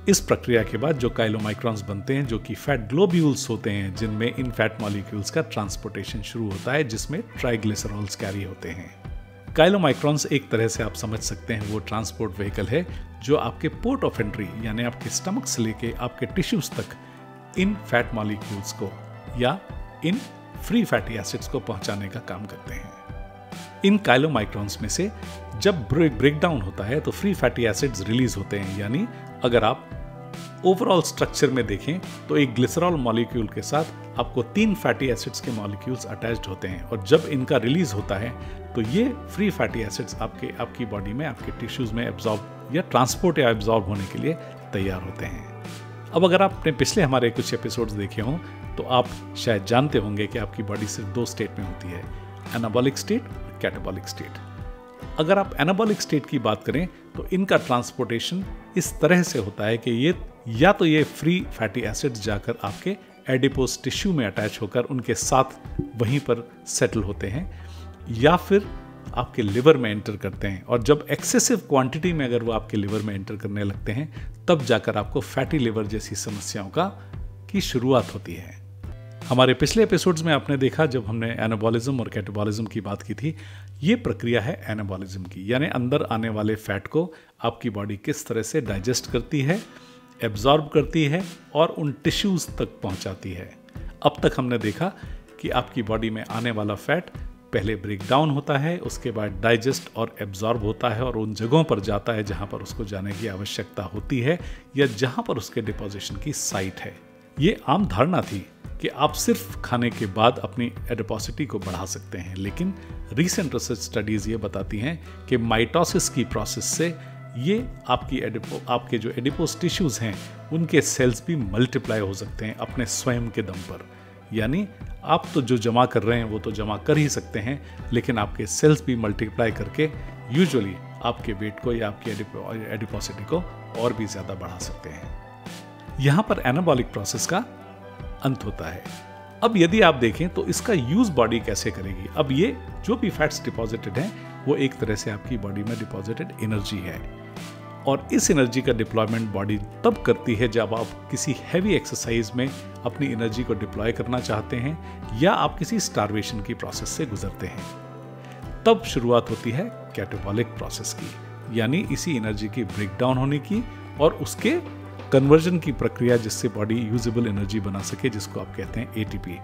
इस प्रक्रिया के बाद जो काइलोमाइक्रॉन्स बनते हैं, जो कि फैट ग्लोब्यूल्स होते हैं, जिनमें इन फैट मॉलिक्यूल्स का ट्रांसपोर्टेशन शुरू होता है, जिसमें ट्राइग्लिसरॉल्स कैरी होते हैं। काइलोमाइक्रॉन्स एक तरह से आप समझ सकते हैं वो ट्रांसपोर्ट व्हीकल है जो आपके पोर्ट ऑफ एंट्री यानी आपके स्टमक से लेके आपके टिश्यूज तक इन फैट मॉलिक्यूल्स को या इन फ्री फैटी एसिड्स को पहुंचाने का काम करते हैं। इन काइलोमाइक्रॉन्स में से जब ब्रेकडाउन होता है तो फ्री फैटी एसिड्स रिलीज होते हैं, यानी अगर आप ओवरऑल स्ट्रक्चर में देखें तो एक ग्लिसरॉल मॉलिक्यूल के साथ आपको 3 फैटी एसिड्स के मॉलिक्यूल्स अटैच्ड होते हैं, और जब इनका रिलीज होता है तो ये फ्री फैटी एसिड्स आपकी बॉडी में, आपके टिश्यूज में एब्जॉर्ब या ट्रांसपोर्ट या एब्जॉर्ब होने के लिए तैयार होते हैं। अब अगर आपने पिछले हमारे कुछ एपिसोड्स देखे हों तो आप शायद जानते होंगे कि आपकी बॉडी सिर्फ 2 स्टेट में होती है, एनाबॉलिक स्टेट और कैटाबॉलिक स्टेट। अगर आप एनाबॉलिक स्टेट की बात करें तो इनका ट्रांसपोर्टेशन इस तरह से होता है कि ये फ्री फैटी एसिड्स जाकर आपके एडिपोज टिश्यू में अटैच होकर उनके साथ वहीं पर सेटल होते हैं, या फिर आपके लिवर में एंटर करते हैं, और जब एक्सेसिव क्वांटिटी में अगर वो आपके लिवर में एंटर करने लगते हैं तब जाकर आपको फैटी लिवर जैसी समस्याओं की शुरुआत होती है। हमारे पिछले एपिसोड्स में आपने देखा, जब हमने एनाबॉलिज्म और कैटाबॉलिज्म की बात की थी, ये प्रक्रिया है एनाबॉलिज्म की, यानी अंदर आने वाले फैट को आपकी बॉडी किस तरह से डाइजेस्ट करती है, एब्जॉर्ब करती है और उन टिश्यूज तक पहुंचाती है। अब तक हमने देखा कि आपकी बॉडी में आने वाला फैट पहले ब्रेक डाउन होता है, उसके बाद डाइजेस्ट और एब्जॉर्ब होता है और उन जगहों पर जाता है जहां पर उसको जाने की आवश्यकता होती है या जहां पर उसके डिपोजिशन की साइट है। ये आम धारणा थी कि आप सिर्फ खाने के बाद अपनी एडिपोसिटी को बढ़ा सकते हैं, लेकिन रीसेंट रिसर्च स्टडीज ये बताती हैं कि माइटोसिस की प्रोसेस से ये आपके जो एडिपोस टिश्यूज हैं उनके सेल्स भी मल्टीप्लाई हो सकते हैं अपने स्वयं के दम पर। यानी आप तो जो जमा कर रहे हैं वो तो जमा कर ही सकते हैं, लेकिन आपके सेल्स भी मल्टीप्लाई करके यूजुअली आपके वेट को या आपकी एडिपोसिटी को और भी ज़्यादा बढ़ा सकते हैं। यहाँ पर एनाबॉलिक प्रोसेस का अंत होता है। अब यदि आप देखें तो इसका यूज बॉडी कैसे करेगी। अब ये जो भी फैट्स डिपॉजिटेड हैं वो एक तरह से आपकी बॉडी में डिपॉजिटेड एनर्जी है, और इस एनर्जी का डिप्लॉयमेंट बॉडी तब करती है जब आप किसी हैवी एक्सरसाइज में अपनी एनर्जी को डिप्लॉय करना चाहते हैं या आप किसी स्टार्वेशन की प्रोसेस से गुजरते हैं। तब शुरुआत होती है कैटाबॉलिक प्रोसेस की, यानी इसी एनर्जी की ब्रेकडाउन होने की और उसके कन्वर्जन की प्रक्रिया, जिससे बॉडी यूजेबल एनर्जी बना सके, जिसको आप कहते हैं एटीपी।